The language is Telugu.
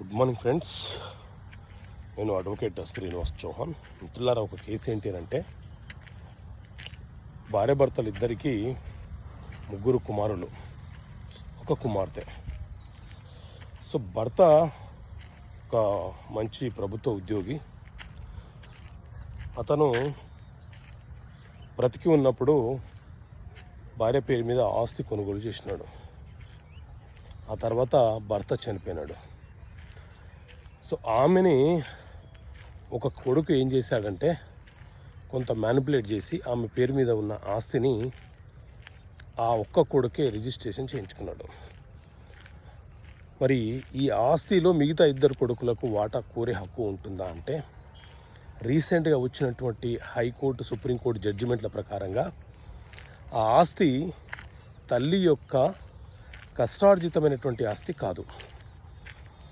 Good morning friends. నేను అడ్వకేట్ శ్రీనివాస్ చౌహాన్. మిత్రులారా, ఒక కేసు ఏంటి అంటే భార్యాభర్తలు ఇద్దరికీ 3 కుమారులు, 1 కుమార్తె. సో భర్త ఒక మంచి ప్రభుత్వ ఉద్యోగి. అతను బ్రతికి ఉన్నప్పుడు భార్య పేరు మీద ఆస్తి కొనుగోలు చేసినాడు. ఆ తర్వాత భర్త చనిపోయినాడు. సో ఆమెని ఒక కొడుకు ఏం చేశాడంటే కొంత మ్యానిపులేట్ చేసి ఆమె పేరు మీద ఉన్న ఆస్తిని ఆ ఒక్క కొడుకే రిజిస్ట్రేషన్ చేయించుకున్నాడు. మరి ఈ ఆస్తిలో మిగతా 2 కొడుకులకు వాటా కోరే హక్కు ఉంటుందా అంటే, రీసెంట్గా వచ్చినటువంటి హైకోర్టు, సుప్రీంకోర్టు జడ్జిమెంట్ల ప్రకారంగా ఆ ఆస్తి తల్లి యొక్క కష్టార్జితమైనటువంటి ఆస్తి కాదు.